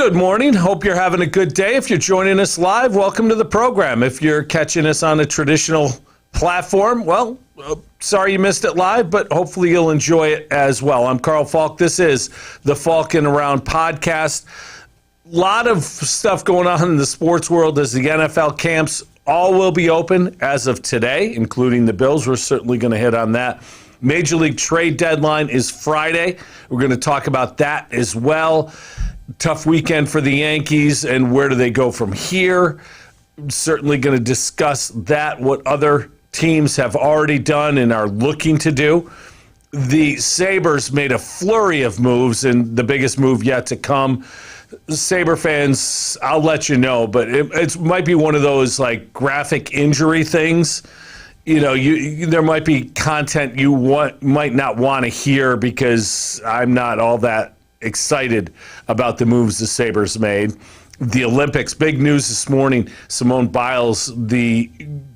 Good morning. Hope you're having a good day. If you're joining us live, welcome to the program. If you're catching us on a traditional platform, well, sorry you missed it live, but hopefully you'll enjoy it as well. I'm Carl Falk. This is the Falkin Around podcast. A lot of stuff going on in the sports world as the NFL camps all will be open as of today, including the Bills. We're certainly going to hit on that. Major League trade deadline is Friday. We're going to talk about that as well. Tough weekend for the Yankees, and where do they go from here? Certainly going to discuss that, what other teams have already done and are looking to do. The Sabres made a flurry of moves, and the biggest move yet to come. Sabre fans, I'll let you know, but it might be one of those like graphic injury things. You know, there might be content you might not want to hear because I'm not all that excited about the moves the Sabres made. The Olympics, big news this morning. Simone Biles, the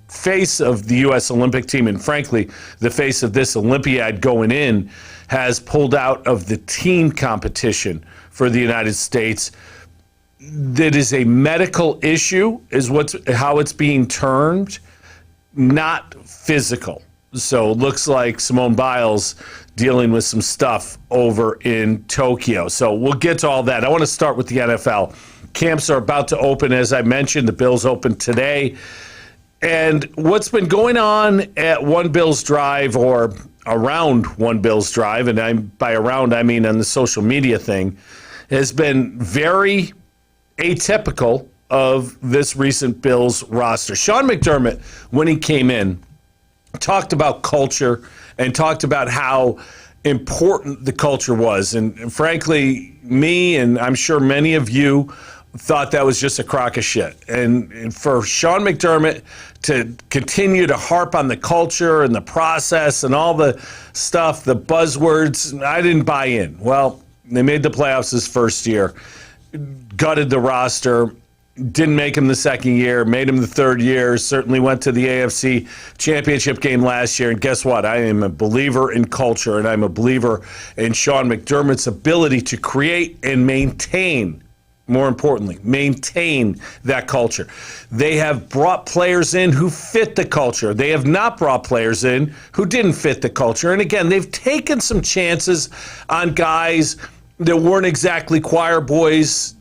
face of the U.S. Olympic team, and frankly, the face of this Olympiad going in, has pulled out of the team competition for the United States. That is a medical issue, is how it's being termed, not physical. So it looks like Simone Biles dealing with some stuff over in Tokyo. So we'll get to all that. I want to start with the NFL. Camps are about to open, as I mentioned. The Bills open today. And what's been going on at One Bills Drive, or around One Bills Drive, and by around I mean on the social media thing, has been very atypical of this recent Bills roster. Sean McDermott, when he came in, talked about culture and talked about how important the culture was. And frankly, me and I'm sure many of you thought that was just a crock of shit. And for Sean McDermott to continue to harp on the culture and the process and all the stuff, the buzzwords, I didn't buy in. Well, they made the playoffs his first year, gutted the roster, didn't make him the second year, made him the third year, certainly went to the AFC Championship game last year. And guess what? I am a believer in culture, and I'm a believer in Sean McDermott's ability to create and maintain, more importantly, maintain that culture. They have brought players in who fit the culture. They have not brought players in who didn't fit the culture. And again, they've taken some chances on guys that weren't exactly choir boys.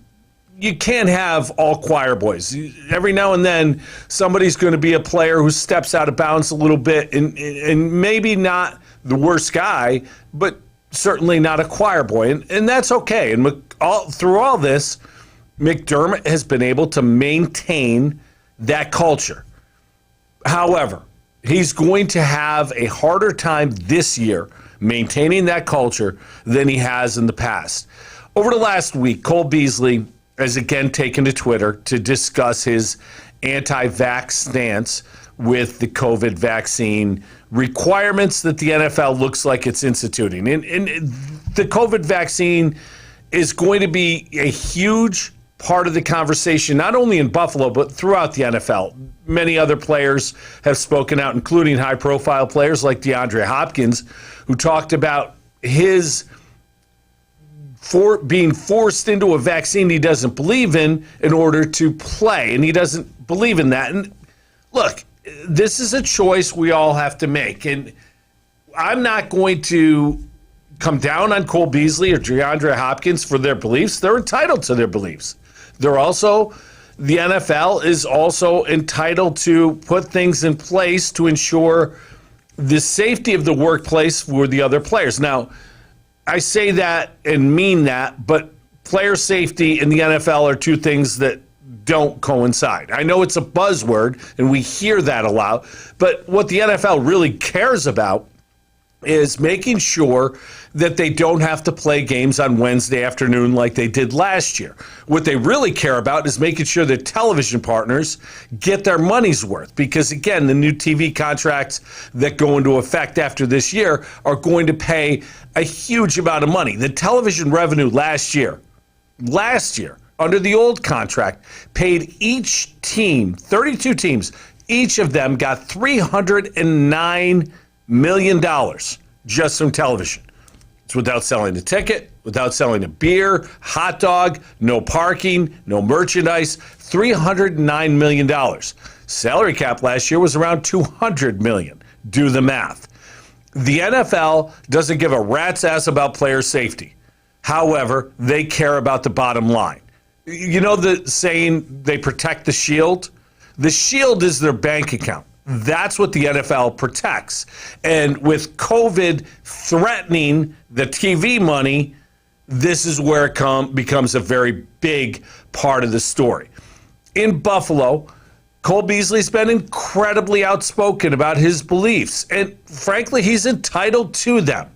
You can't have all choir boys. Every now and then, somebody's going to be a player who steps out of bounds a little bit, and maybe not the worst guy, but certainly not a choir boy, and that's okay. And through all this, McDermott has been able to maintain that culture. However, he's going to have a harder time this year maintaining that culture than he has in the past. Over the last week, Cole Beasley has again taken to Twitter to discuss his anti-vax stance with the COVID vaccine requirements that the NFL looks like it's instituting. And the COVID vaccine is going to be a huge part of the conversation, not only in Buffalo, but throughout the NFL. Many other players have spoken out, including high-profile players like DeAndre Hopkins, who talked about his being forced into a vaccine he doesn't believe in order to play, and he doesn't believe in that. And look, this is a choice we all have to make, and I'm not going to come down on Cole Beasley or DeAndre Hopkins for their beliefs. They're entitled to their beliefs. The NFL is also entitled to put things in place to ensure the safety of the workplace for the other players. Now, I say that and mean that, but player safety and the NFL are two things that don't coincide. I know it's a buzzword, and we hear that a lot, but what the NFL really cares about is making sure that they don't have to play games on Wednesday afternoon like they did last year. What they really care about is making sure that television partners get their money's worth, because, again, the new TV contracts that go into effect after this year are going to pay a huge amount of money. The television revenue last year, under the old contract, paid each team, 32 teams, each of them got $309 million just from television. It's without selling a ticket, without selling a beer, hot dog, no parking, no merchandise, $309 million. Salary cap last year was around $200 million. Do the math. The NFL doesn't give a rat's ass about player safety. However, they care about the bottom line. You know the saying, they protect the shield? The shield is their bank account. That's what the NFL protects. And with COVID threatening the TV money, this is where it becomes a very big part of the story. In Buffalo, Cole Beasley's been incredibly outspoken about his beliefs, and frankly, he's entitled to them.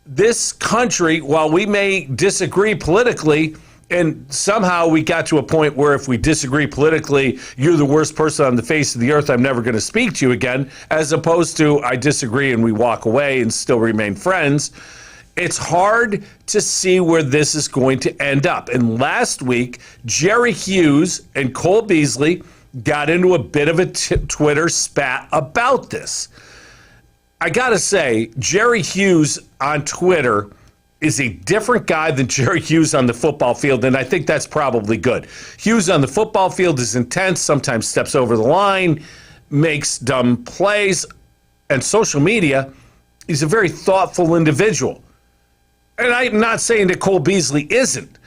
This country, while we may disagree politically, and somehow we got to a point where if we disagree politically, you're the worst person on the face of the earth, I'm never going to speak to you again, as opposed to I disagree and we walk away and still remain friends. It's hard to see where this is going to end up. And last week, Jerry Hughes and Cole Beasley got into a bit of a Twitter spat about this. I got to say, Jerry Hughes on Twitter is a different guy than Jerry Hughes on the football field, and I think that's probably good. Hughes on the football field is intense, sometimes steps over the line, makes dumb plays, and social media, he's a very thoughtful individual. And I'm not saying that Cole Beasley isn't.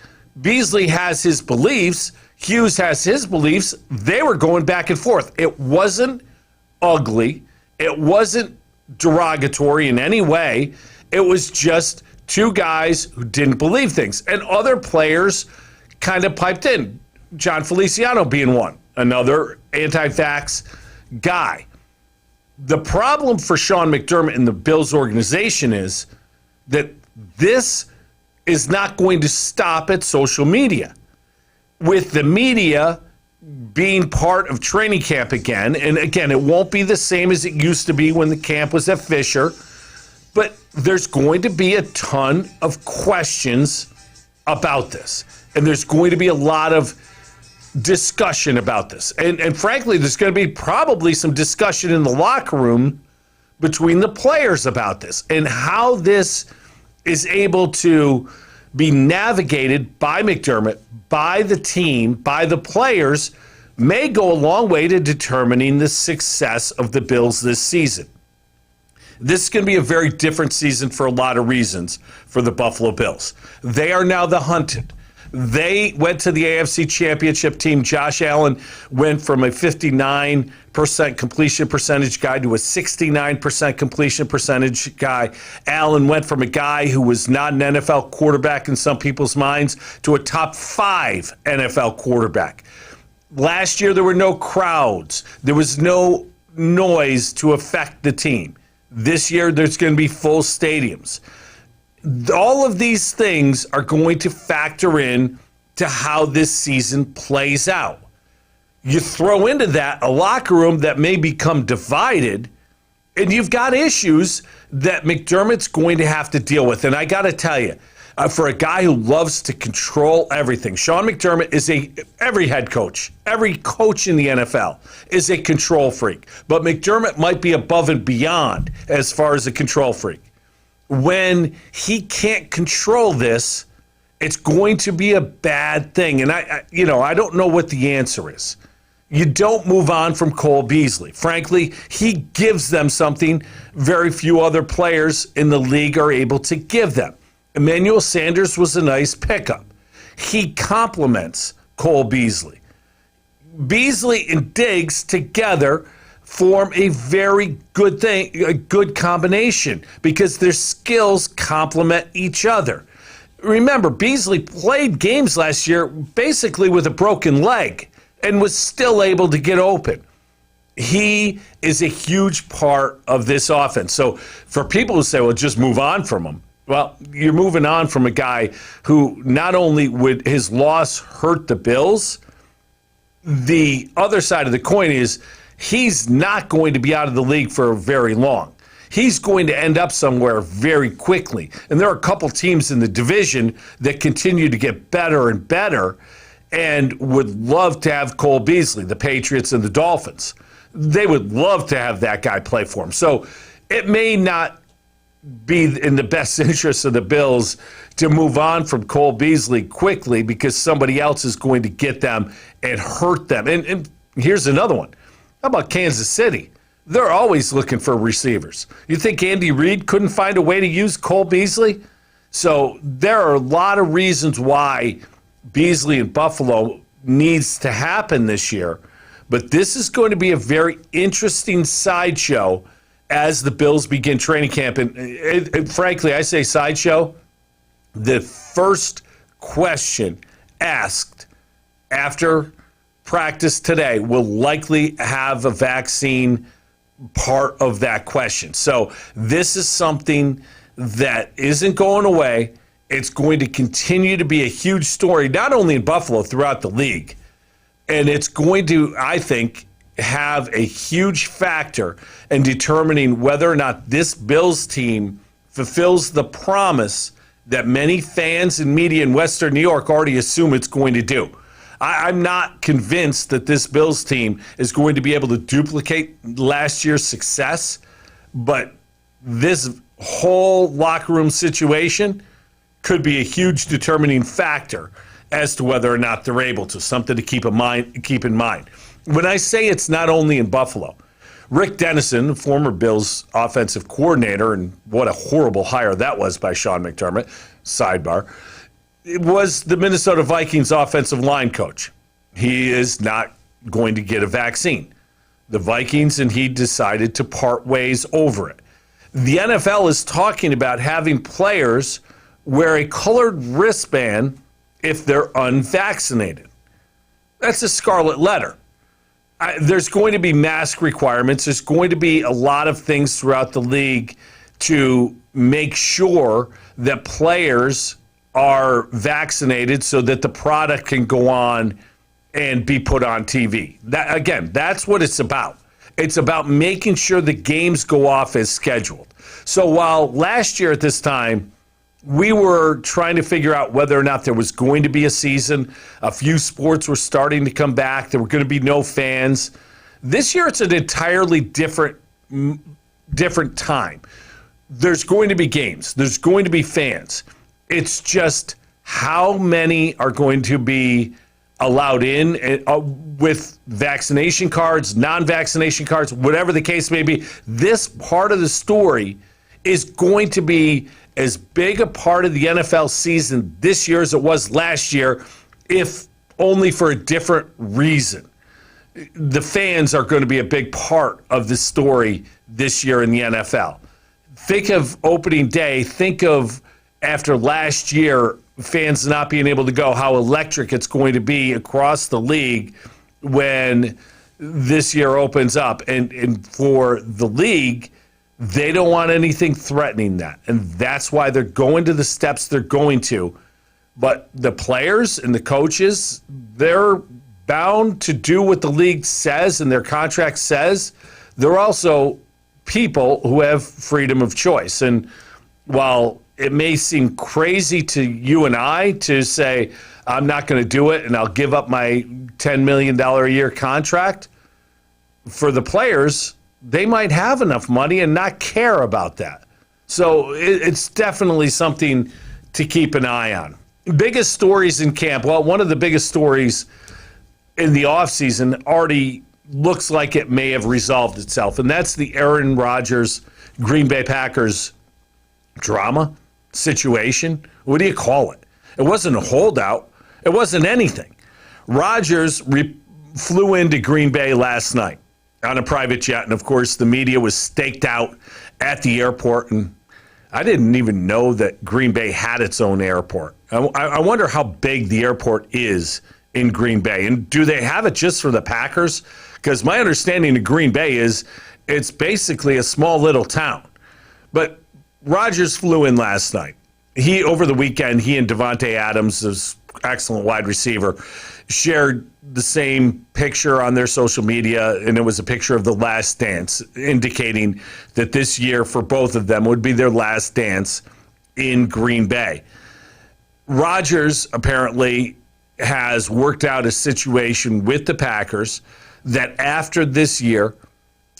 Beasley has his beliefs. Hughes has his beliefs. They were going back and forth. It wasn't ugly. It wasn't derogatory in any way. It was just two guys who didn't believe things. And other players kind of piped in. John Feliciano being one, another anti-vax guy. The problem for Sean McDermott and the Bills organization is that this is not going to stop at social media. With the media being part of training camp again, and again, it won't be the same as it used to be when the camp was at Fisher, but there's going to be a ton of questions about this. And there's going to be a lot of discussion about this. And frankly, there's going to be probably some discussion in the locker room between the players about this and how this is able to be navigated by McDermott, by the team, by the players, may go a long way to determining the success of the Bills this season. This is going to be a very different season for a lot of reasons for the Buffalo Bills. They are now the hunted. They went to the AFC Championship team. Josh Allen went from a 59% completion percentage guy to a 69% completion percentage guy. Allen went from a guy who was not an NFL quarterback in some people's minds to a top 5 NFL quarterback. Last year, there were no crowds. There was no noise to affect the team. This year, there's going to be full stadiums. All of these things are going to factor in to how this season plays out. You throw into that a locker room that may become divided, and you've got issues that McDermott's going to have to deal with. And I got to tell you, for a guy who loves to control everything, Sean McDermott is every head coach, every coach in the NFL is a control freak. But McDermott might be above and beyond as far as a control freak. When he can't control this, it's going to be a bad thing. And I don't know what the answer is. You don't move on from Cole Beasley. Frankly, he gives them something very few other players in the league are able to give them. Emmanuel Sanders was a nice pickup. He complements Cole Beasley. Beasley and Diggs together form a very good thing, a good combination, because their skills complement each other. Remember, Beasley played games last year basically with a broken leg and was still able to get open. He is a huge part of this offense. So for people who say, well, just move on from him, well, you're moving on from a guy who not only would his loss hurt the Bills, the other side of the coin is he's not going to be out of the league for very long. He's going to end up somewhere very quickly. And there are a couple teams in the division that continue to get better and better and would love to have Cole Beasley, the Patriots and the Dolphins. They would love to have that guy play for him. So it may not be in the best interest of the Bills to move on from Cole Beasley quickly because somebody else is going to get them and hurt them. And here's another one. How about Kansas City? They're always looking for receivers. You think Andy Reid couldn't find a way to use Cole Beasley? So there are a lot of reasons why Beasley in Buffalo needs to happen this year. But this is going to be a very interesting sideshow as the Bills begin training camp. And frankly, I say sideshow. The first question asked after practice today will likely have a vaccine part of that question. So this is something that isn't going away. It's going to continue to be a huge story, not only in Buffalo, throughout the league. And it's going to, I think, have a huge factor in determining whether or not this Bills team fulfills the promise that many fans and media in Western New York already assume it's going to do. I'm not convinced that this Bills team is going to be able to duplicate last year's success, but this whole locker room situation could be a huge determining factor as to whether or not they're able to. Something to keep in mind. When I say it's not only in Buffalo, Rick Dennison, former Bills offensive coordinator, and what a horrible hire that was by Sean McDermott, sidebar, it was the Minnesota Vikings offensive line coach. He is not going to get a vaccine. The Vikings and he decided to part ways over it. The NFL is talking about having players wear a colored wristband if they're unvaccinated. That's a scarlet letter. There's going to be mask requirements. There's going to be a lot of things throughout the league to make sure that players are vaccinated so that the product can go on and be put on TV. That's what it's about. It's about making sure the games go off as scheduled. So while last year at this time, we were trying to figure out whether or not there was going to be a season. A few sports were starting to come back. There were going to be no fans. This year, it's an entirely different time. There's going to be games. There's going to be fans. It's just how many are going to be allowed in with vaccination cards, non-vaccination cards, whatever the case may be. This part of the story is going to be as big a part of the NFL season this year as it was last year, if only for a different reason. The fans are going to be a big part of the story this year in the NFL. Think of opening day. Think of after last year, fans not being able to go, how electric it's going to be across the league when this year opens up. And for the league, they don't want anything threatening that. And that's why they're going to the steps they're going to. But the players and the coaches, they're bound to do what the league says and their contract says. They're also people who have freedom of choice. And while it may seem crazy to you and I to say, I'm not going to do it and I'll give up my $10 million a year contract, for the players, they might have enough money and not care about that. So it's definitely something to keep an eye on. Biggest stories in camp. Well, one of the biggest stories in the offseason already looks like it may have resolved itself, and that's the Aaron Rodgers, Green Bay Packers drama situation. What do you call it? It wasn't a holdout. It wasn't anything. Rodgers flew into Green Bay last night on a private jet, and of course the media was staked out at the airport, and I didn't even know that Green Bay had its own airport. I wonder how big the airport is in Green Bay, and do they have it just for the Packers? Because my understanding of Green Bay is it's basically a small little town. But Rodgers flew in last night. Over the weekend, he and Devontae Adams, this excellent wide receiver, shared the same picture on their social media, and it was a picture of the last dance, indicating that this year for both of them would be their last dance in Green Bay. Rodgers apparently has worked out a situation with the Packers that after this year,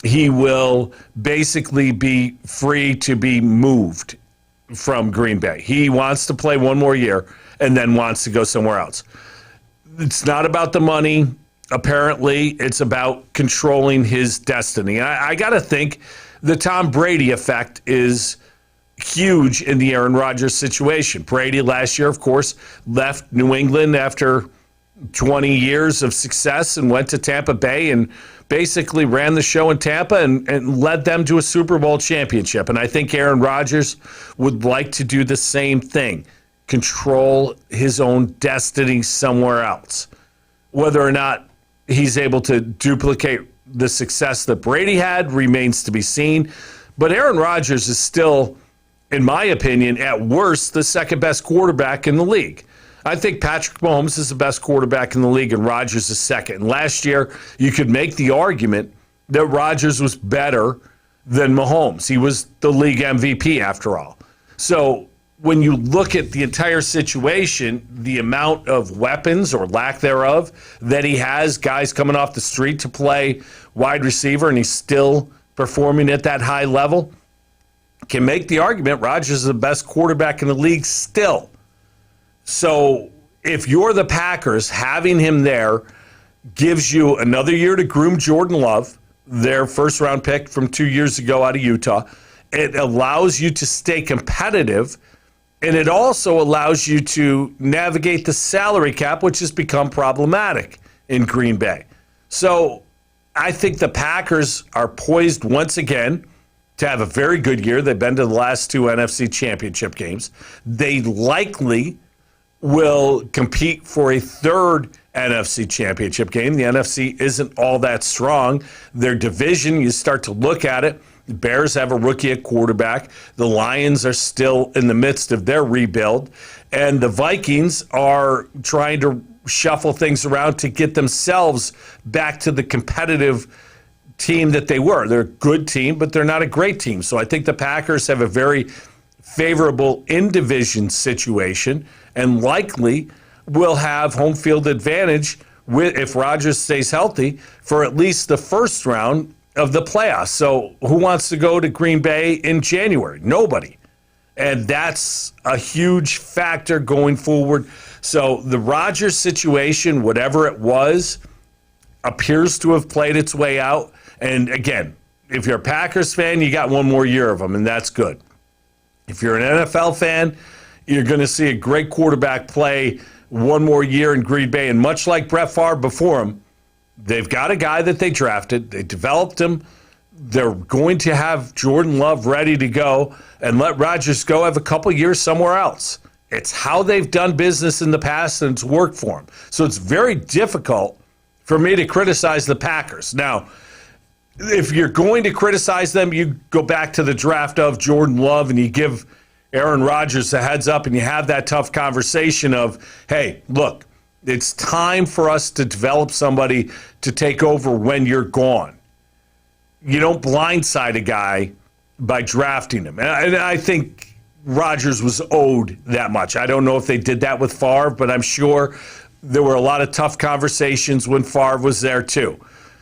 he will basically be free to be moved from Green Bay. He wants to play one more year and then wants to go somewhere else. It's not about the money. Apparently, it's about controlling his destiny. I got to think the Tom Brady effect is huge in the Aaron Rodgers situation. Brady last year, of course, left New England after 20 years of success and went to Tampa Bay and basically ran the show in Tampa and led them to a Super Bowl championship. And I think Aaron Rodgers would like to do the same thing, control his own destiny somewhere else. Whether or not he's able to duplicate the success that Brady had remains to be seen. But Aaron Rodgers is still, in my opinion, at worst, the second best quarterback in the league. I think Patrick Mahomes is the best quarterback in the league and Rodgers is second. And last year, you could make the argument that Rodgers was better than Mahomes. He was the league MVP after all. So when you look at the entire situation, the amount of weapons or lack thereof that he has, guys coming off the street to play wide receiver, and he's still performing at that high level, can make the argument Rodgers is the best quarterback in the league still. So if you're the Packers, having him there gives you another year to groom Jordan Love, their first-round pick from 2 years ago out of Utah. It allows you to stay competitive, and it also allows you to navigate the salary cap, which has become problematic in Green Bay. So I think the Packers are poised once again to have a very good year. They've been to the last two NFC championship games. They likely will compete for a third NFC championship game. The NFC isn't all that strong. Their division, you start to look at it, the Bears have a rookie at quarterback. The Lions are still in the midst of their rebuild. And the Vikings are trying to shuffle things around to get themselves back to the competitive team that they were. They're a good team, but they're not a great team. So I think the Packers have a very favorable in-division situation and likely will have home field advantage if Rodgers stays healthy for at least the first round of the playoffs. So who wants to go to Green Bay in January? Nobody. And that's a huge factor going forward. So the Rodgers situation, whatever it was, appears to have played its way out. And again, if you're a Packers fan, you got one more year of them, and that's good. If you're an NFL fan, you're going to see a great quarterback play one more year in Green Bay. And much like Brett Favre before him, they've got a guy that they drafted. They developed him. They're going to have Jordan Love ready to go and let Rodgers go have a couple years somewhere else. It's how they've done business in the past, and it's worked for them. So it's very difficult for me to criticize the Packers. Now, if you're going to criticize them, you go back to the draft of Jordan Love and you give Aaron Rodgers a heads up and you have that tough conversation of, hey, look, it's time for us to develop somebody to take over when you're gone. You don't blindside a guy by drafting him. And I think Rodgers was owed that much. I don't know if they did that with Favre, but I'm sure there were a lot of tough conversations when Favre was there too.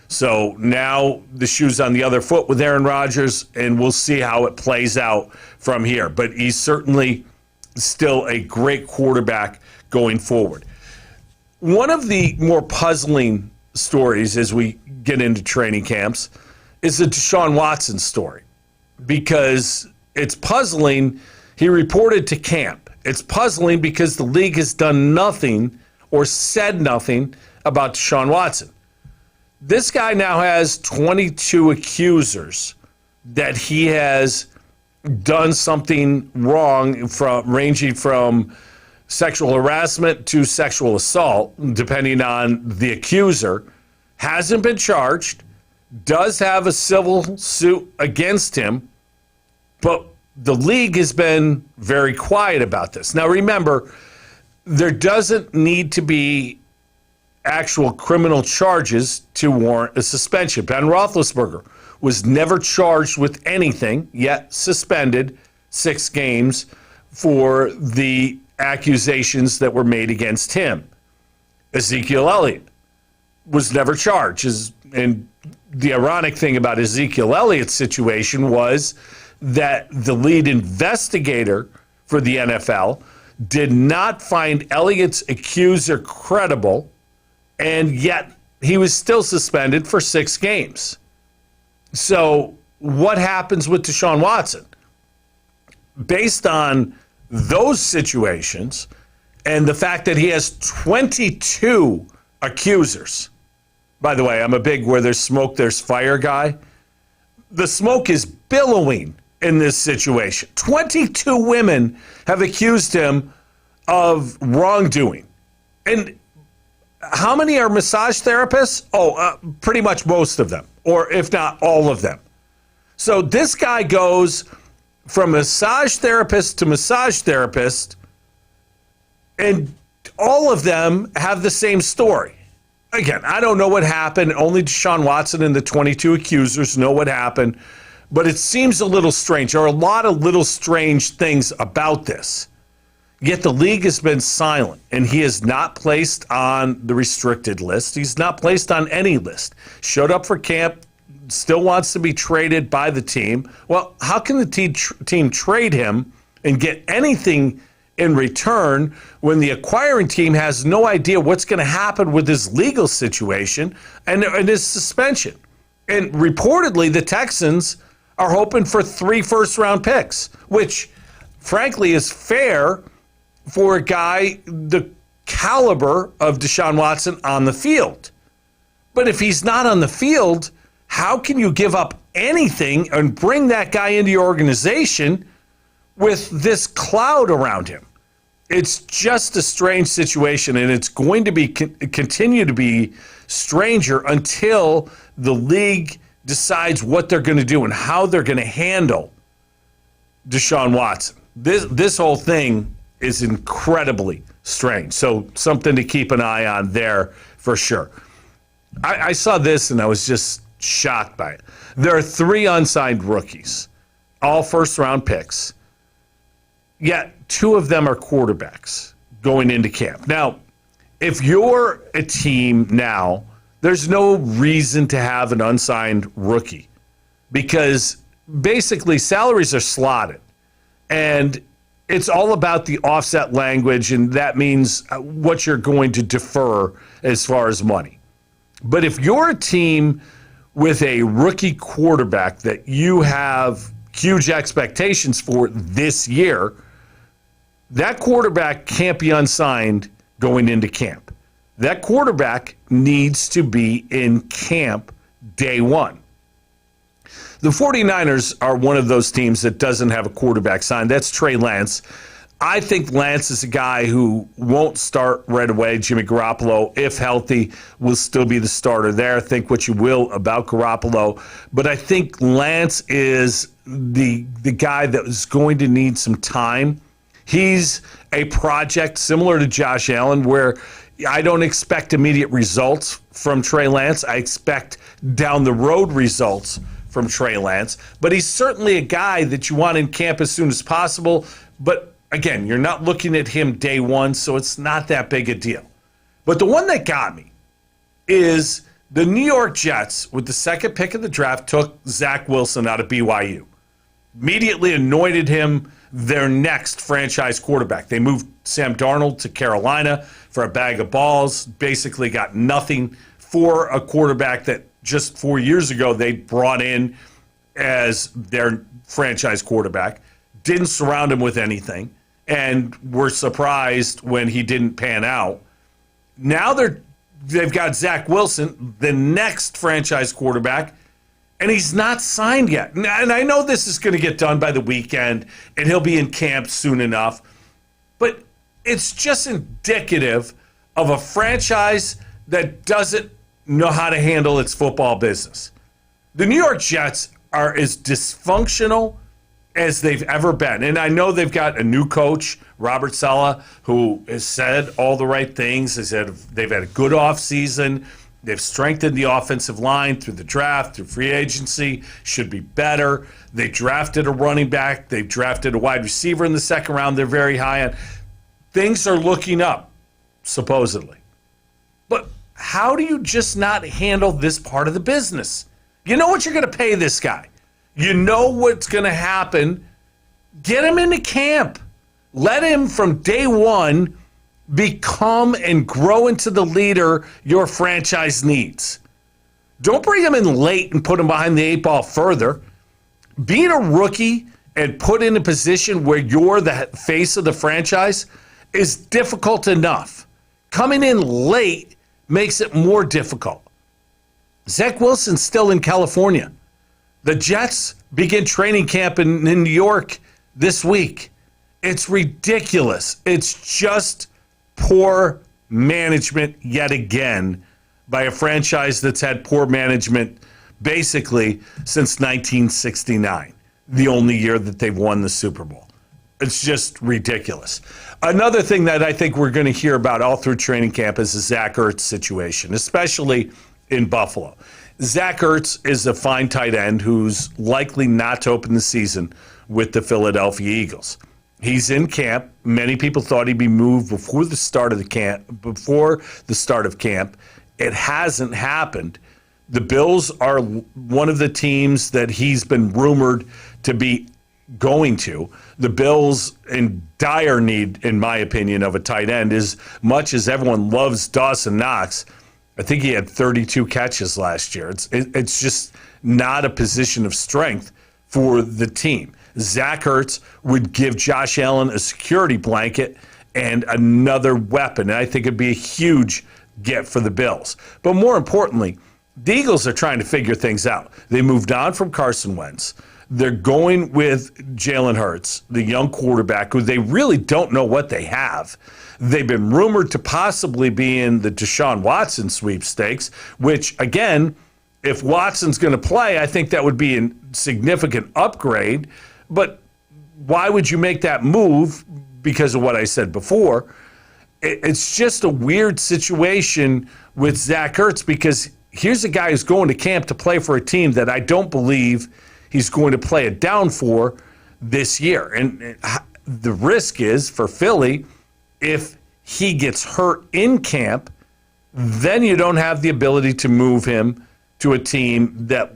So now the shoe's on the other foot with Aaron Rodgers, and we'll see how it plays out from here. But he's certainly still a great quarterback going forward. One of the more puzzling stories as we get into training camps is the DeShaun Watson story, because it's puzzling. He reported to camp. It's puzzling because the league has done nothing or said nothing about DeShaun Watson. This guy now has 22 accusers that he has done something wrong, ranging from sexual harassment to sexual assault, depending on the accuser. Hasn't been charged, does have a civil suit against him, but the league has been very quiet about this. Now remember, there doesn't need to be actual criminal charges to warrant a suspension. Ben Roethlisberger was never charged with anything, yet suspended 6 games for the accusations that were made against him. Ezekiel Elliott was never charged and the ironic thing about Ezekiel Elliott's situation was that the lead investigator for the NFL did not find Elliott's accuser credible, and yet he was still suspended for 6 games. So what happens with DeShaun Watson? Based on those situations and the fact that he has 22 accusers. By the way, I'm a big where there's smoke, there's fire guy. The smoke is billowing in this situation. 22 women have accused him of wrongdoing. And how many are massage therapists? Pretty much most of them, or if not all of them. So this guy goes from massage therapist to massage therapist, and all of them have the same story. Again, I don't know what happened. Only DeShaun Watson and the 22 accusers know what happened. But it seems a little strange. There are a lot of little strange things about this. Yet the league has been silent, and he is not placed on the restricted list. He's not placed on any list. Showed up for camp, still wants to be traded by the team. Well, how can the team trade him and get anything in return when the acquiring team has no idea what's going to happen with his legal situation and his suspension? And reportedly, the Texans are hoping for 3 first-round picks, which, frankly, is fair for a guy the caliber of DeShaun Watson on the field. But if he's not on the field, how can you give up anything and bring that guy into your organization with this cloud around him? It's just a strange situation, and it's going to be continue to be stranger until the league decides what they're going to do and how they're going to handle DeShaun Watson. This whole thing is incredibly strange. So something to keep an eye on there for sure. I saw this and I was just shocked by it. There are 3 unsigned rookies, all first-round picks, yet 2 of them are quarterbacks going into camp. Now, if you're a team now, there's no reason to have an unsigned rookie because basically salaries are slotted, and it's all about the offset language, and that means what you're going to defer as far as money. But if you're a team with a rookie quarterback that you have huge expectations for this year, that quarterback can't be unsigned going into camp. That quarterback needs to be in camp day one. The 49ers are one of those teams that doesn't have a quarterback signed. That's Trey Lance. I think Lance is a guy who won't start right away. Jimmy Garoppolo, if healthy, will still be the starter there. Think what you will about Garoppolo. But I think Lance is the guy that is going to need some time. He's a project similar to Josh Allen where I don't expect immediate results from Trey Lance. I expect down the road results from Trey Lance. But he's certainly a guy that you want in camp as soon as possible. But again, you're not looking at him day one, so it's not that big a deal. But the one that got me is the New York Jets, with the 2nd pick of the draft, took Zach Wilson out of BYU. Immediately anointed him their next franchise quarterback. They moved Sam Darnold to Carolina for a bag of balls, basically got nothing for a quarterback that just 4 years ago they brought in as their franchise quarterback, didn't surround him with anything, and were surprised when he didn't pan out. Now they've got Zach Wilson, the next franchise quarterback, and he's not signed yet. And I know this is going to get done by the weekend, and he'll be in camp soon enough. But it's just indicative of a franchise that doesn't know how to handle its football business. The New York Jets are as dysfunctional as they've ever been. And I know they've got a new coach, Robert Saleh, who has said all the right things. They said they've had a good offseason. They've strengthened the offensive line through the draft, through free agency, should be better. They drafted a running back. They've drafted a wide receiver in the 2nd round. They're very high on. Things are looking up, supposedly. But how do you just not handle this part of the business? You know what you're going to pay this guy. You know what's going to happen. Get him into camp. Let him from day one become and grow into the leader your franchise needs. Don't bring him in late and put him behind the 8 ball further. Being a rookie and put in a position where you're the face of the franchise is difficult enough. Coming in late makes it more difficult. Zach Wilson's still in California. The Jets begin training camp in New York this week. It's ridiculous. It's just poor management yet again by a franchise that's had poor management basically since 1969, the only year that they've won the Super Bowl. It's just ridiculous. Another thing that I think we're going to hear about all through training camp is the Zach Ertz situation, especially in Buffalo. Zach Ertz is a fine tight end who's likely not to open the season with the Philadelphia Eagles. He's in camp. Many people thought he'd be moved before the start of camp. It hasn't happened. The Bills are one of the teams that he's been rumored to be going to. The Bills in dire need, in my opinion, of a tight end. As much as everyone loves Dawson Knox, I think he had 32 catches last year. It's just not a position of strength for the team. Zach Ertz would give Josh Allen a security blanket and another weapon, and I think it'd be a huge get for the Bills. But more importantly, the Eagles are trying to figure things out. They moved on from Carson Wentz. They're going with Jalen Hurts, the young quarterback, who they really don't know what they have. They've been rumored to possibly be in the DeShaun Watson sweepstakes, which, again, if Watson's going to play, I think that would be a significant upgrade. But why would you make that move? Because of what I said before. It's just a weird situation with Zach Ertz, because here's a guy who's going to camp to play for a team that I don't believe he's going to play it down for this year. And the risk is for Philly, if he gets hurt in camp, then you don't have the ability to move him to a team that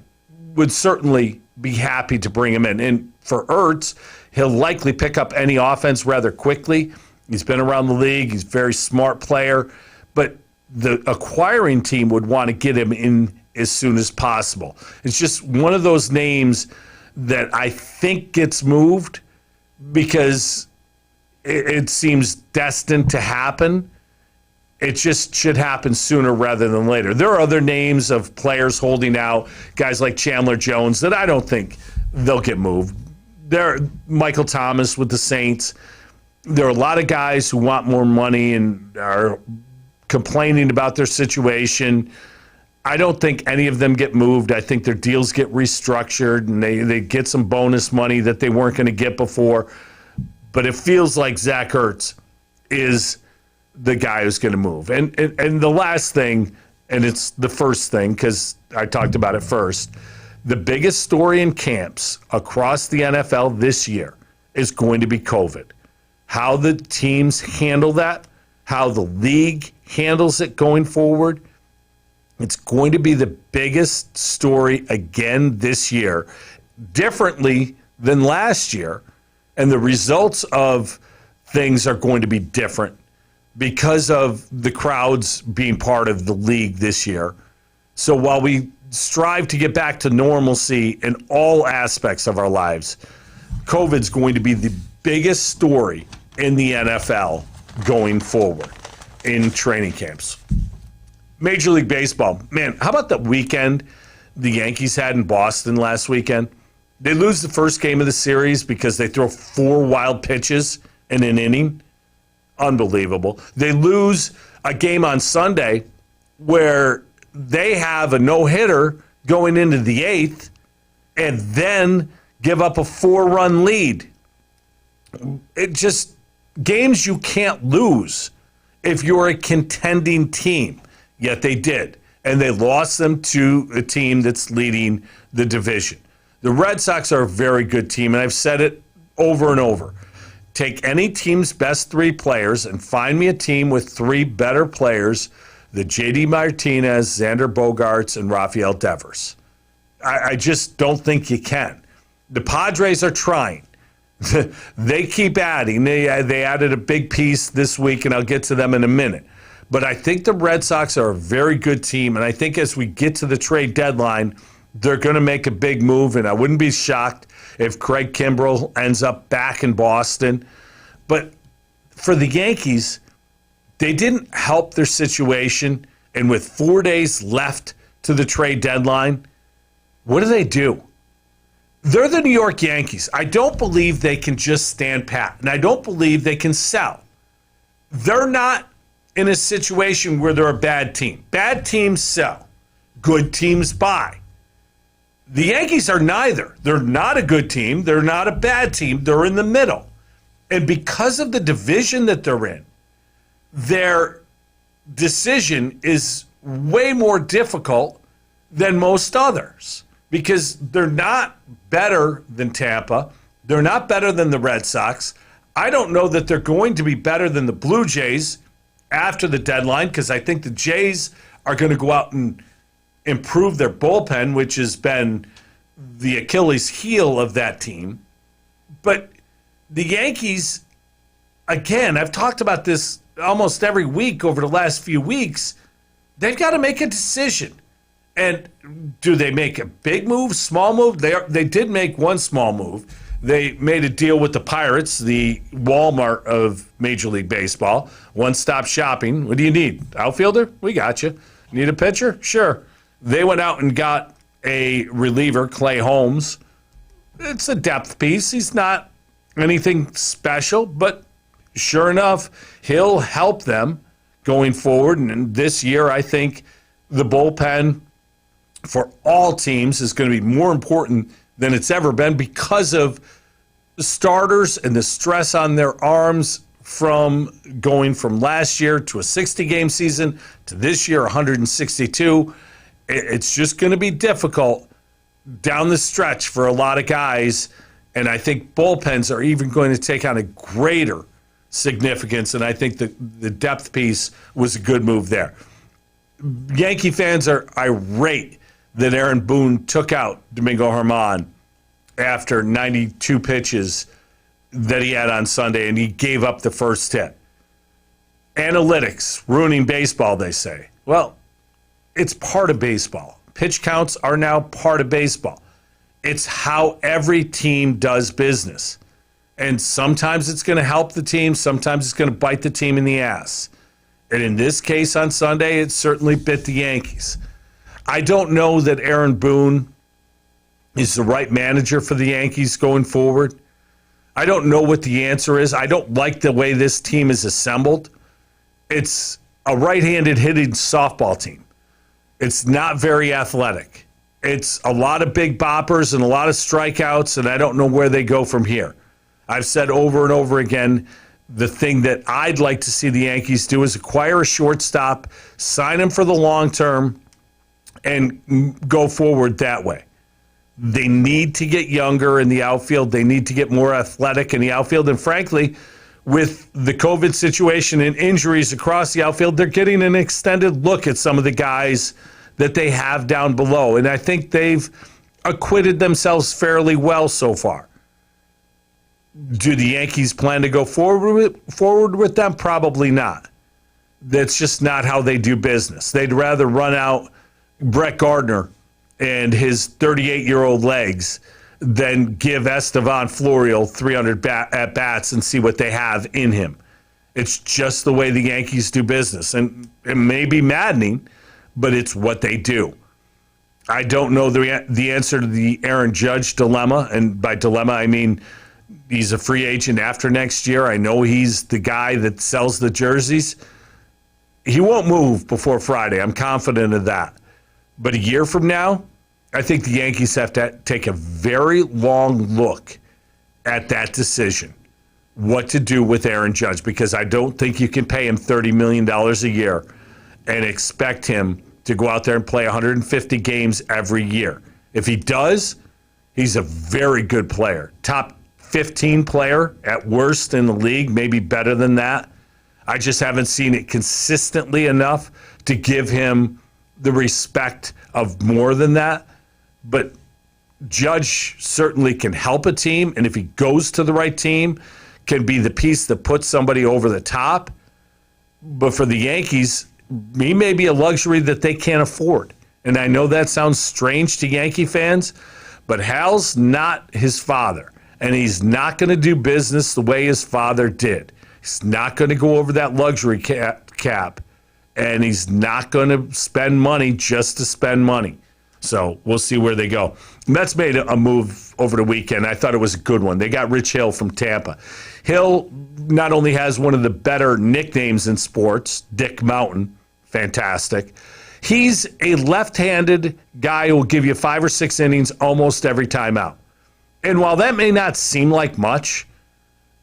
would certainly be happy to bring him in. And for Ertz, he'll likely pick up any offense rather quickly. He's been around the league. He's a very smart player. But the acquiring team would want to get him in as soon as possible. It's just one of those names that I think gets moved because it seems destined to happen. It just should happen sooner rather than later. There are other names of players holding out, guys like Chandler Jones, that I don't think they'll get moved. Michael Thomas with the Saints. There are a lot of guys who want more money and are complaining about their situation. I don't think any of them get moved. I think their deals get restructured and they get some bonus money that they weren't going to get before. But it feels like Zach Ertz is the guy who's going to move. And the last thing, and it's the first thing because I talked about it first, the biggest story in camps across the NFL this year is going to be COVID. How the teams handle that, how the league handles it going forward, it's going to be the biggest story again this year, differently than last year. And the results of things are going to be different because of the crowds being part of the league this year. So while we strive to get back to normalcy in all aspects of our lives, COVID's going to be the biggest story in the NFL going forward in training camps. Major League Baseball. Man, how about the weekend the Yankees had in Boston last weekend? They lose the first game of the series because they throw 4 wild pitches in an inning. Unbelievable. They lose a game on Sunday where they have a no-hitter going into the 8th and then give up a 4-run lead. It just, games you can't lose if you're a contending team. Yet they did. And they lost them to a team that's leading the division. The Red Sox are a very good team, and I've said it over and over. Take any team's best 3 players and find me a team with 3 better players the J.D. Martinez, Xander Bogaerts, and Rafael Devers. I just don't think you can. The Padres are trying. They keep adding. They added a big piece this week, and I'll get to them in a minute. But I think the Red Sox are a very good team, and I think as we get to the trade deadline, they're going to make a big move, and I wouldn't be shocked if Craig Kimbrell ends up back in Boston. But for the Yankees, they didn't help their situation, and with 4 days left to the trade deadline, what do? They're the New York Yankees. I don't believe they can just stand pat, and I don't believe they can sell. They're not in a situation where they're a bad team. Bad teams sell. Good teams buy. The Yankees are neither. They're not a good team. They're not a bad team. They're in the middle. And because of the division that they're in, their decision is way more difficult than most others because they're not better than Tampa. They're not better than the Red Sox. I don't know that they're going to be better than the Blue Jays after the deadline because I think the Jays are going to go out and improve their bullpen, which has been the Achilles heel of that team. But the Yankees, again, I've talked about this almost every week over the last few weeks. They've got to make a decision. And do they make a big move, small move? They did make one small move. They made a deal with the Pirates, the Walmart of Major League Baseball. One-stop shopping. What do you need? Outfielder? We got you. Need a pitcher? Sure. They went out and got a reliever, Clay Holmes. It's a depth piece. He's not anything special, but sure enough, he'll help them going forward. And this year, I think the bullpen for all teams is going to be more important than it's ever been because of the starters and the stress on their arms from going from last year to a 60-game season to this year 162. It's just going to be difficult down the stretch for a lot of guys, and I think bullpens are even going to take on a greater significance, and I think the depth piece was a good move there. Yankee fans are irate that Aaron Boone took out Domingo Germán after 92 pitches that he had on Sunday, and he gave up the first hit. Analytics, ruining baseball, they say. Well, it's part of baseball. Pitch counts are now part of baseball. It's how every team does business. And sometimes it's going to help the team, sometimes it's going to bite the team in the ass. And in this case on Sunday, it certainly bit the Yankees. I don't know that Aaron Boone is the right manager for the Yankees going forward. I don't know what the answer is. I don't like the way this team is assembled. It's a right-handed hitting softball team. It's not very athletic. It's a lot of big boppers and a lot of strikeouts, and I don't know where they go from here. I've said over and over again, the thing that I'd like to see the Yankees do is acquire a shortstop, sign him for the long term, and go forward that way. They need to get younger in the outfield. They need to get more athletic in the outfield. And frankly, with the COVID situation and injuries across the outfield, they're getting an extended look at some of the guys that they have down below. And I think they've acquitted themselves fairly well so far. Do the Yankees plan to go forward with them? Probably not. That's just not how they do business. They'd rather run out Brett Gardner and his 38-year-old legs than give Estevan Florial 300 at-bats and see what they have in him. It's just the way the Yankees do business. And it may be maddening, but it's what they do. I don't know the answer to the Aaron Judge dilemma, and by dilemma I mean he's a free agent after next year. I know he's the guy that sells the jerseys. He won't move before Friday. I'm confident of that. But a year from now, I think the Yankees have to take a very long look at that decision, what to do with Aaron Judge, because I don't think you can pay him $30 million a year and expect him to go out there and play 150 games every year. If he does, he's a very good player. Top 15 player at worst in the league, maybe better than that. I just haven't seen it consistently enough to give him the respect of more than that. But Judge certainly can help a team, and if he goes to the right team, can be the piece that puts somebody over the top. But for the Yankees, he may be a luxury that they can't afford. And I know that sounds strange to Yankee fans, but Hal's not his father, and he's not going to do business the way his father did. He's not going to go over that luxury cap, and he's not going to spend money just to spend money. So we'll see where they go. Mets made a move over the weekend. I thought it was a good one. They got Rich Hill from Tampa. Hill not only has one of the better nicknames in sports, Dick Mountain, fantastic. He's a left-handed guy who will give you 5 or 6 innings almost every time out. And while that may not seem like much,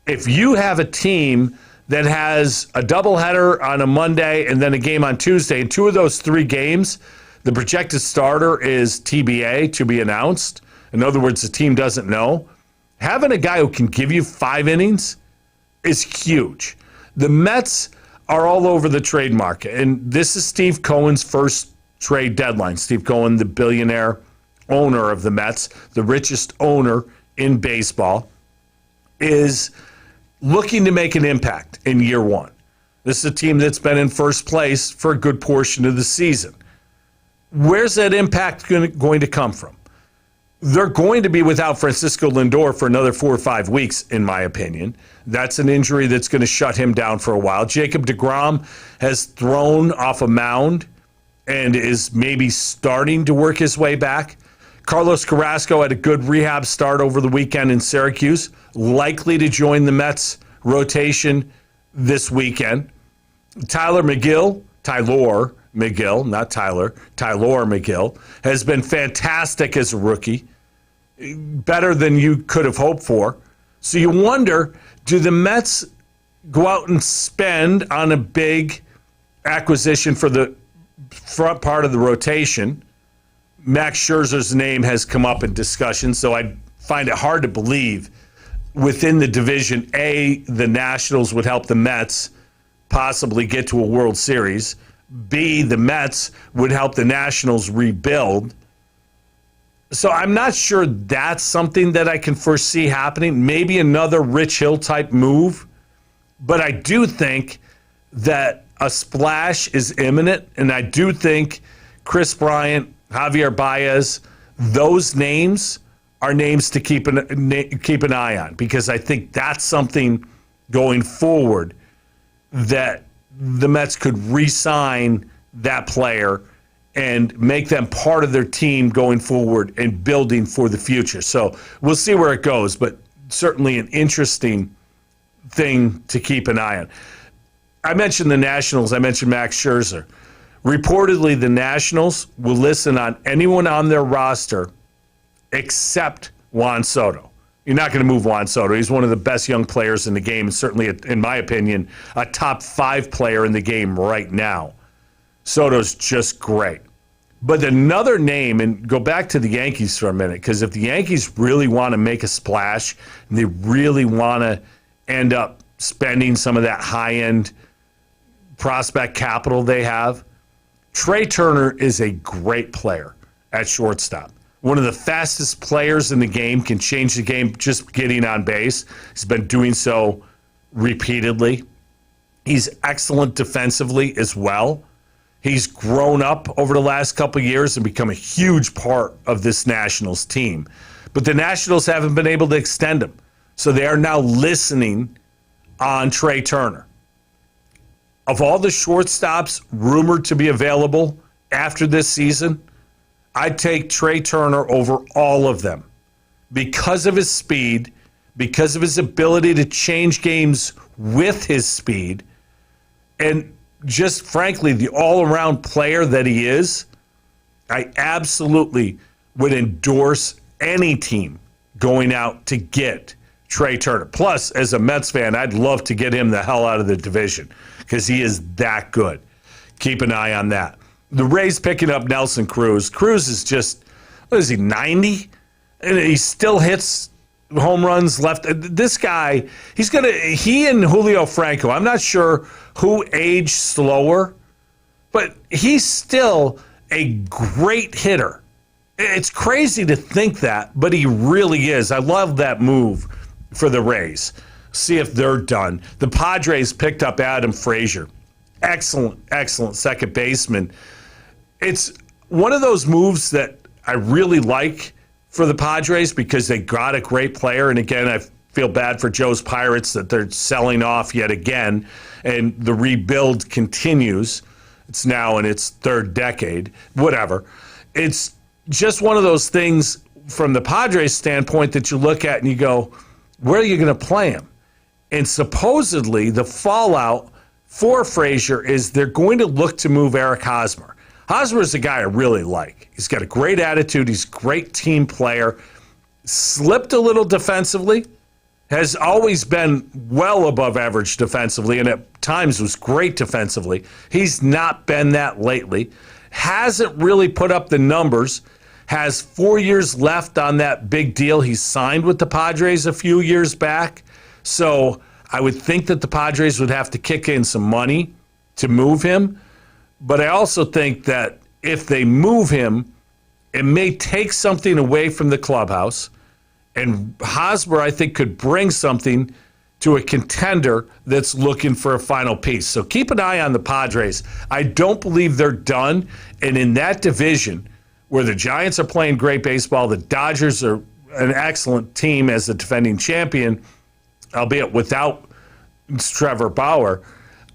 if you have a team that has a doubleheader on a Monday and then a game on Tuesday, and 2 of those 3 games, the projected starter is TBA, to be announced. In other words, the team doesn't know. Having a guy who can give you 5 innings is huge. The Mets are all over the trade market, and this is Steve Cohen's first trade deadline. Steve Cohen, the billionaire owner of the Mets, the richest owner in baseball, is looking to make an impact in year 1. This is a team that's been in first place for a good portion of the season. Where's that impact going to come from? They're going to be without Francisco Lindor for another 4 or 5 weeks, in my opinion. That's an injury that's going to shut him down for a while. Jacob deGrom has thrown off a mound and is maybe starting to work his way back. Carlos Carrasco had a good rehab start over the weekend in Syracuse, likely to join the Mets rotation this weekend. Tyler McGill, has been fantastic as a rookie, better than you could have hoped for. So you wonder, do the Mets go out and spend on a big acquisition for the front part of the rotation? Max Scherzer's name has come up in discussion, so I find it hard to believe within the division, A, the Nationals would help the Mets possibly get to a World Series. B, the Mets would help the Nationals rebuild. So I'm not sure that's something that I can foresee happening. Maybe another Rich Hill type move. But I do think that a splash is imminent, and I do think Chris Bryant, Javier Baez, those names are names to keep an eye on, because I think that's something going forward that the Mets could re-sign that player and make them part of their team going forward and building for the future. So we'll see where it goes, but certainly an interesting thing to keep an eye on. I mentioned the Nationals. I mentioned Max Scherzer. Reportedly, the Nationals will listen on anyone on their roster except Juan Soto. You're not going to move Juan Soto. He's one of the best young players in the game, and certainly, in my opinion, a top 5 player in the game right now. Soto's just great. But another name, and go back to the Yankees for a minute, because if the Yankees really want to make a splash, and they really want to end up spending some of that high-end prospect capital they have, Trey Turner is a great player at shortstop. One of the fastest players in the game, can change the game just getting on base. He's been doing so repeatedly. He's excellent defensively as well. He's grown up over the last couple of years and become a huge part of this Nationals team. But the Nationals haven't been able to extend him. So they are now listening on Trey Turner. Of all the shortstops rumored to be available after this season, I'd take Trey Turner over all of them because of his speed, because of his ability to change games with his speed, and just frankly, the all-around player that he is. I absolutely would endorse any team going out to get Trey Turner. Plus, as a Mets fan, I'd love to get him the hell out of the division because he is that good. Keep an eye on that. The Rays picking up Nelson Cruz. Cruz is just, what is he, 90? And he still hits home runs left. This guy, he and Julio Franco, I'm not sure who aged slower, but he's still a great hitter. It's crazy to think that, but he really is. I love that move for the Rays. See if they're done. The Padres picked up Adam Frazier. Excellent, excellent second baseman. It's one of those moves that I really like for the Padres because they got a great player. And again, I feel bad for Joe's Pirates that they're selling off yet again, and the rebuild continues. It's now in its third decade, whatever. It's just one of those things from the Padres standpoint that you look at and you go, where are you going to play him? And supposedly the fallout for Frazier is they're going to look to move Eric Hosmer. Hosmer is a guy I really like. He's got a great attitude. He's a great team player. Slipped a little defensively. Has always been well above average defensively and at times was great defensively. He's not been that lately. Hasn't really put up the numbers. Has 4 years left on that big deal he signed with the Padres a few years back. So I would think that the Padres would have to kick in some money to move him. But I also think that if they move him, it may take something away from the clubhouse. And Hosmer, I think, could bring something to a contender that's looking for a final piece. So keep an eye on the Padres. I don't believe they're done. And in that division, where the Giants are playing great baseball, the Dodgers are an excellent team as the defending champion, albeit without Trevor Bauer,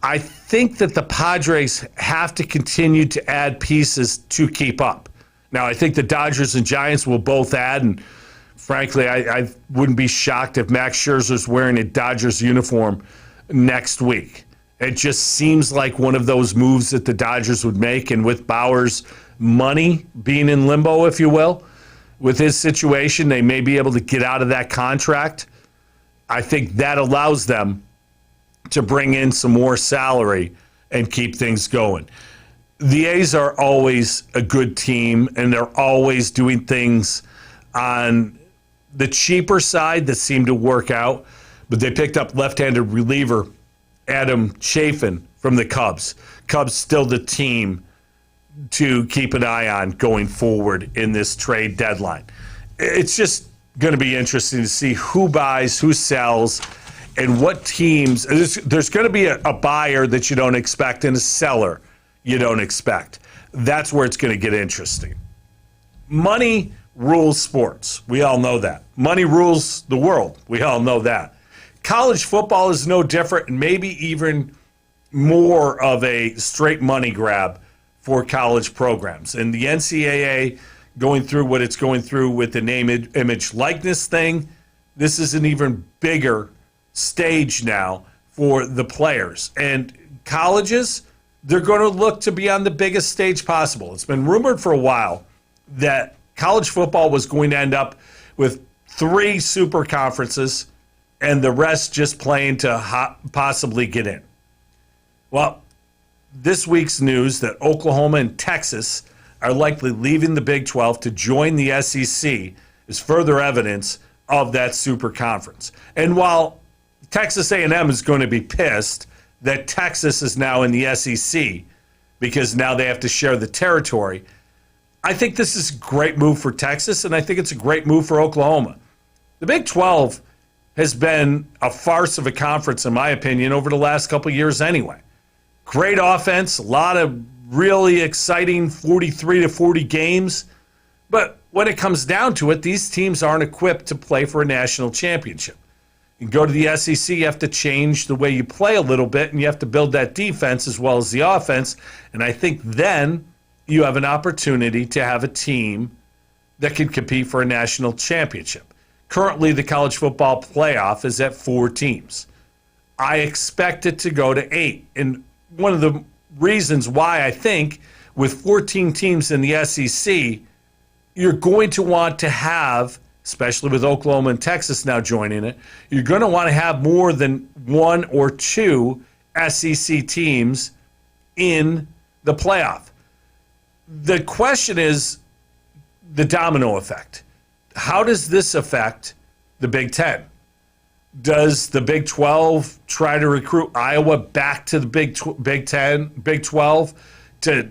I think that the Padres have to continue to add pieces to keep up. Now, I think the Dodgers and Giants will both add, and frankly, I wouldn't be shocked if Max Scherzer's wearing a Dodgers uniform next week. It just seems like one of those moves that the Dodgers would make, and with Bauer's money being in limbo, if you will, with his situation, they may be able to get out of that contract. I think that allows them to bring in some more salary and keep things going. The A's are always a good team, and they're always doing things on the cheaper side that seem to work out. But they picked up left-handed reliever Adam Chafin from the Cubs. Cubs still the team to keep an eye on going forward in this trade deadline. It's just going to be interesting to see who buys, who sells, and what teams. There's going to be a buyer that you don't expect and a seller you don't expect. That's where it's going to get interesting. Money rules sports. We all know that. Money rules the world. We all know that. College football is no different, and maybe even more of a straight money grab for college programs. And the NCAA going through what it's going through with the name, image, likeness thing, this is an even bigger stage now for the players. And colleges, they're going to look to be on the biggest stage possible. It's been rumored for a while that college football was going to end up with 3 super conferences and the rest just playing to possibly get in. Well, this week's news that Oklahoma and Texas are likely leaving the Big 12 to join the SEC is further evidence of that super conference. And while Texas A&M is going to be pissed that Texas is now in the SEC because now they have to share the territory, I think this is a great move for Texas, and I think it's a great move for Oklahoma. The Big 12 has been a farce of a conference, in my opinion, over the last couple of years anyway. Great offense, a lot of really exciting 43-40 games. But when it comes down to it, these teams aren't equipped to play for a national championship. You go to the SEC, you have to change the way you play a little bit, and you have to build that defense as well as the offense. And I think then you have an opportunity to have a team that can compete for a national championship. Currently, the college football playoff is at 4 teams. I expect it to go to 8. And one of the reasons why I think with 14 teams in the SEC, you're going to want to have, especially with Oklahoma and Texas now joining it, you're going to want to have more than 1 or 2 SEC teams in the playoff. The question is the domino effect. How does this affect the Big Ten? Does the Big 12 try to recruit Iowa back to the Big 12? to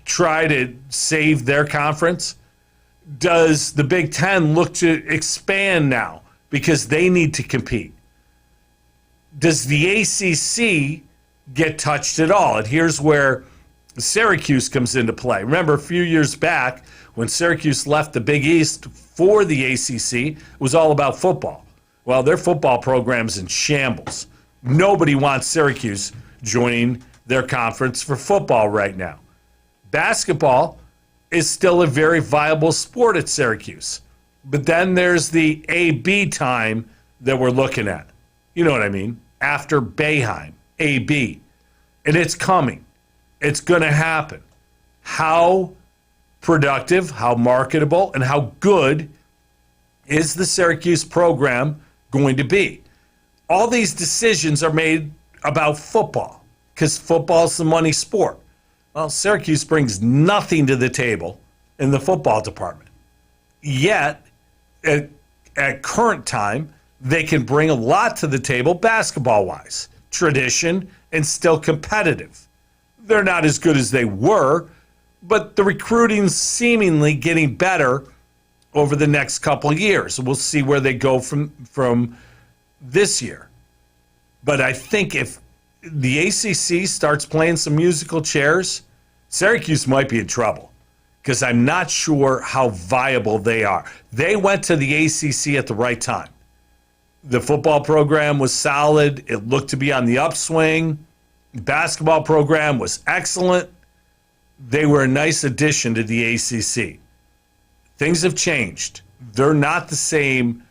try to save their conference? Does the Big Ten look to expand now because they need to compete? Does the ACC get touched at all? And here's where Syracuse comes into play. Remember, a few years back when Syracuse left the Big East for the ACC, it was all about football. Well, their football program's in shambles. Nobody wants Syracuse joining their conference for football right now. Basketball is still a very viable sport at Syracuse. But then there's the AB time that we're looking at. You know what I mean? After Boeheim, AB. And it's coming. It's going to happen. How productive, how marketable, and how good is the Syracuse program going to be? All these decisions are made about football because football is the money sport. Well, Syracuse brings nothing to the table in the football department. Yet, at current time, they can bring a lot to the table basketball-wise. Tradition and still competitive. They're not as good as they were, but the recruiting's seemingly getting better over the next couple of years. We'll see where they go from this year. But I think if the ACC starts playing some musical chairs, Syracuse might be in trouble because I'm not sure how viable they are. They went to the ACC at the right time. The football program was solid. It looked to be on the upswing. The basketball program was excellent. They were a nice addition to the ACC. Things have changed. They're not the same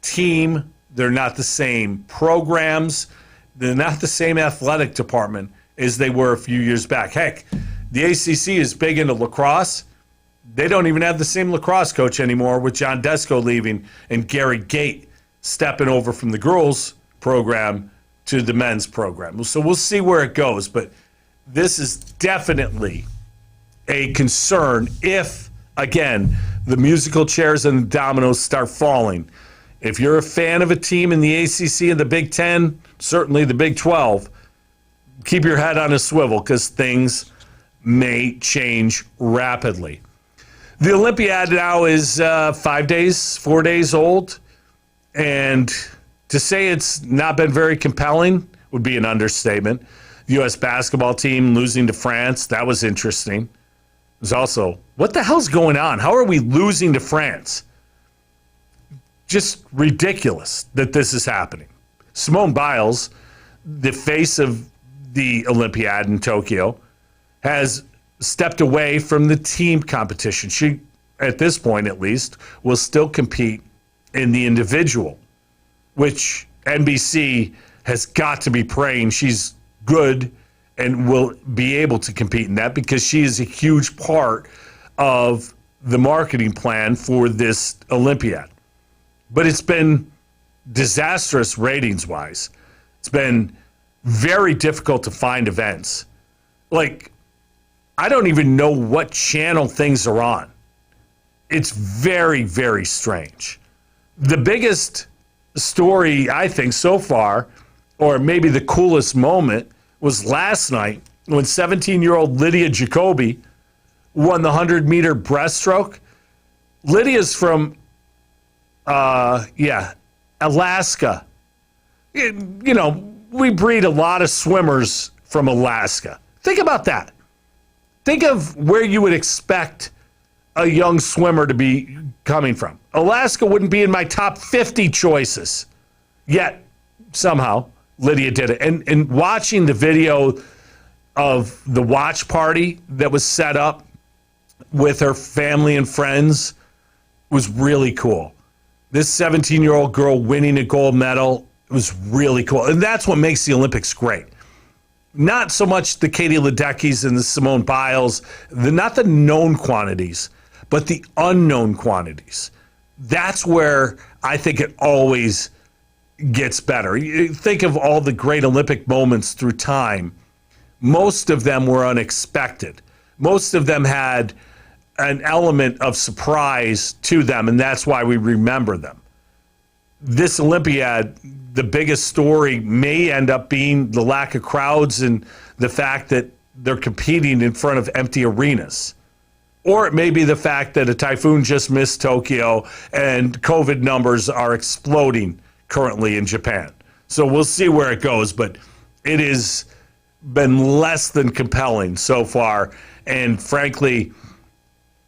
team. They're not the same programs. They're not the same athletic department as they were a few years back. Heck, the ACC is big into lacrosse. They don't even have the same lacrosse coach anymore with John Desko leaving and Gary Gate stepping over from the girls program to the men's program. So we'll see where it goes. But this is definitely a concern if, again, the musical chairs and the dominoes start falling. If you're a fan of a team in the ACC and the Big Ten, certainly the Big 12, keep your head on a swivel because things may change rapidly. The Olympiad now is 4 days old, and to say it's not been very compelling would be an understatement. The U.S. basketball team losing to France, that was interesting. There's also, what the hell's going on? How are we losing to France? Just ridiculous that this is happening. Simone Biles, the face of the Olympiad in Tokyo, has stepped away from the team competition. She, at this point at least, will still compete in the individual, which NBC has got to be praying she's good and will be able to compete in that because she is a huge part of the marketing plan for this Olympiad. But it's been disastrous ratings-wise. It's been very difficult to find events. Like, I don't even know what channel things are on. It's very, very strange. The biggest story, I think, so far, or maybe the coolest moment, was last night when 17-year-old Lydia Jacoby won the 100-meter breaststroke. Lydia's from, Alaska. You know, we breed a lot of swimmers from Alaska. Think about that. Think of where you would expect a young swimmer to be coming from. Alaska wouldn't be in my top 50 choices. Yet, somehow, Lydia did it. And watching the video of the watch party that was set up with her family and friends was really cool. This 17-year-old girl winning a gold medal was really cool. And that's what makes the Olympics great. Not so much the Katie Ledeckis and the Simone Biles, not the known quantities, but the unknown quantities. That's where I think it always gets better. You think of all the great Olympic moments through time. Most of them were unexpected. Most of them had an element of surprise to them, and that's why we remember them. This Olympiad, the biggest story may end up being the lack of crowds and the fact that they're competing in front of empty arenas. Or it may be the fact that a typhoon just missed Tokyo and COVID numbers are exploding currently in Japan. So we'll see where it goes, but it has been less than compelling so far. And frankly,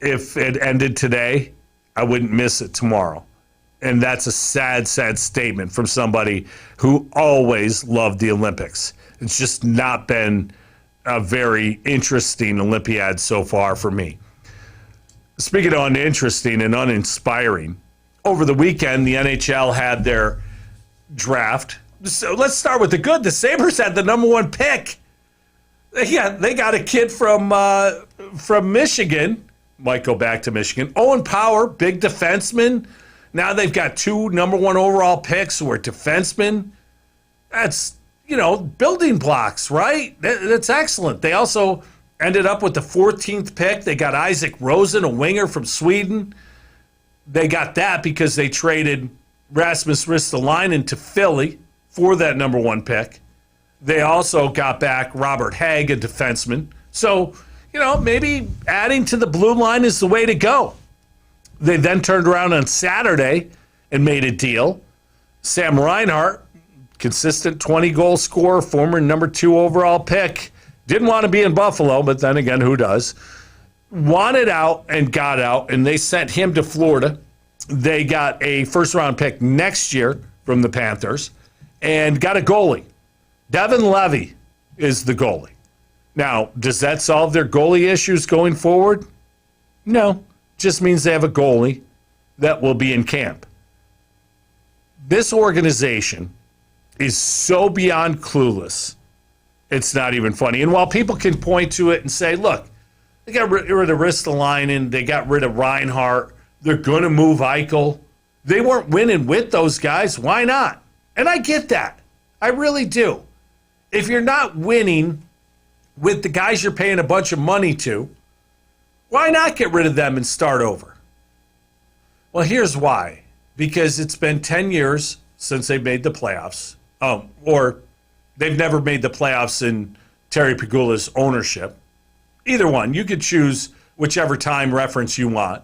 if it ended today, I wouldn't miss it tomorrow. And that's a sad, sad statement from somebody who always loved the Olympics. It's just not been a very interesting Olympiad so far for me. Speaking of uninteresting and uninspiring, over the weekend, the NHL had their draft. So let's start with the good. The Sabres had the number 1 pick. They got a kid from Michigan. Might go back to Michigan. Owen Power, big defenseman. Now they've got 2 number 1 overall picks who are defensemen. That's, building blocks, right? That's excellent. They also ended up with the 14th pick. They got Isaac Rosen, a winger from Sweden. They got that because they traded Rasmus Ristolainen to Philly for that number 1 pick. They also got back Robert Hagg, a defenseman. So, maybe adding to the blue line is the way to go. They then turned around on Saturday and made a deal. Sam Reinhart, consistent 20-goal scorer, former number 2 overall pick, didn't want to be in Buffalo, but then again, who does? Wanted out and got out, and they sent him to Florida. They got a first-round pick next year from the Panthers and got a goalie. Devin Levy is the goalie. Now, does that solve their goalie issues going forward? No. Just means they have a goalie that will be in camp. This organization is so beyond clueless, it's not even funny. And while people can point to it and say, look, they got rid of Ristolainen, they got rid of Reinhart, they're going to move Eichel. They weren't winning with those guys. Why not? And I get that. I really do. If you're not winning with the guys you're paying a bunch of money to, why not get rid of them and start over? Well, here's why. Because it's been 10 years since they made the playoffs. Or they've never made the playoffs in Terry Pegulas' ownership. Either one. You could choose whichever time reference you want.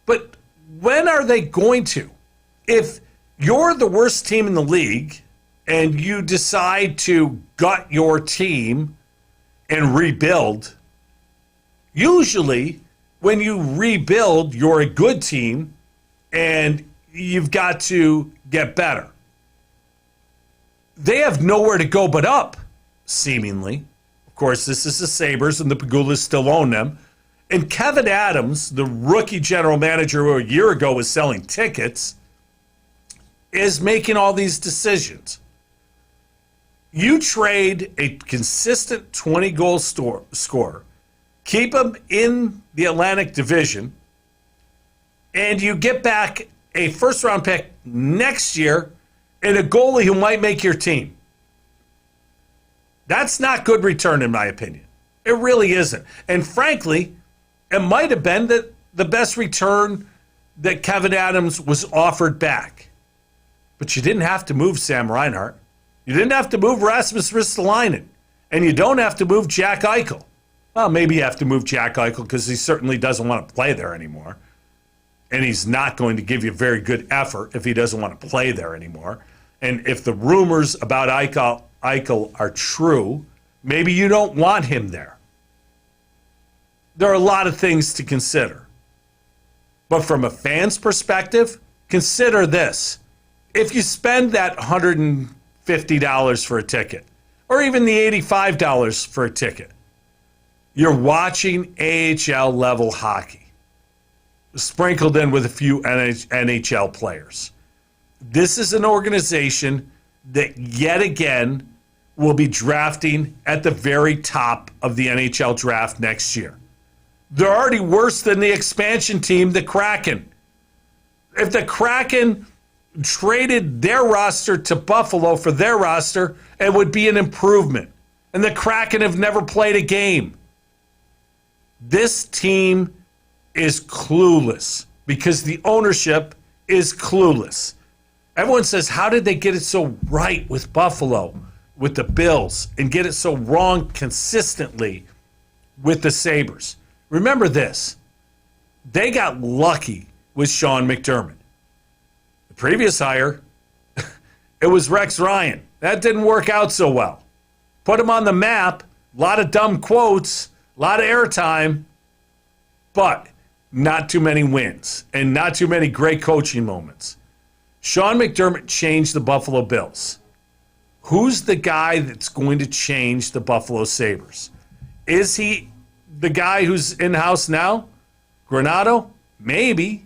But when are they going to? If you're the worst team in the league and you decide to gut your team and rebuild, usually, when you rebuild, you're a good team, and you've got to get better. They have nowhere to go but up, seemingly. Of course, this is the Sabres, and the Pegulas still own them. And Kevin Adams, the rookie general manager who a year ago was selling tickets, is making all these decisions. You trade a consistent 20-goal scorer, keep him in the Atlantic Division, and you get back a first-round pick next year and a goalie who might make your team. That's not good return, in my opinion. It really isn't. And frankly, it might have been the best return that Kevin Adams was offered back. But you didn't have to move Sam Reinhart. You didn't have to move Rasmus Ristolainen. And you don't have to move Jack Eichel. Well, maybe you have to move Jack Eichel because he certainly doesn't want to play there anymore. And he's not going to give you very good effort if he doesn't want to play there anymore. And if the rumors about Eichel are true, maybe you don't want him there. There are a lot of things to consider. But from a fan's perspective, consider this. If you spend that $150 for a ticket, or even the $85 for a ticket, you're watching AHL level hockey, sprinkled in with a few NHL players. This is an organization that yet again will be drafting at the very top of the NHL draft next year. They're already worse than the expansion team, the Kraken. If the Kraken traded their roster to Buffalo for their roster, it would be an improvement. And the Kraken have never played a game. This team is clueless because the ownership is clueless. Everyone says, how did they get it so right with Buffalo? with the Bills and get it so wrong consistently with the Sabres. Remember this. They got lucky with Sean McDermott. The previous hire, it was Rex Ryan. That didn't work out so well. Put him on the map, a lot of dumb quotes, a lot of airtime, but not too many wins and not too many great coaching moments. Sean McDermott changed the Buffalo Bills. Who's the guy that's going to change the Buffalo Sabres? Is he the guy who's in-house now? Granato? Maybe.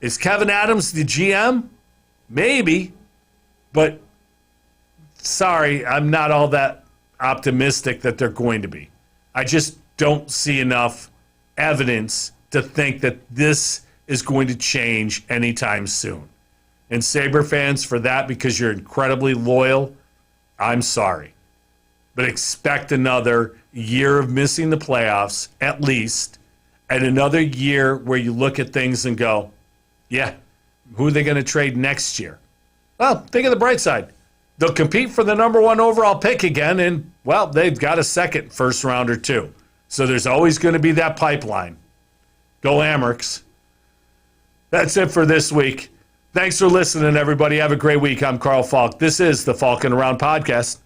Is Kevin Adams the GM? Maybe. But sorry, I'm not all that optimistic that they're going to be. I just don't see enough evidence to think that this is going to change anytime soon. And Sabre fans, for that, because you're incredibly loyal, I'm sorry. But expect another year of missing the playoffs, at least, and another year where you look at things and go, yeah, who are they going to trade next year? Well, think of the bright side. They'll compete for the number 1 overall pick again, and, well, they've got a second first rounder too. So there's always going to be that pipeline. Go Amerks. That's it for this week. Thanks for listening, everybody. Have a great week. I'm Carl Falk. This is the Falkin Around Podcast.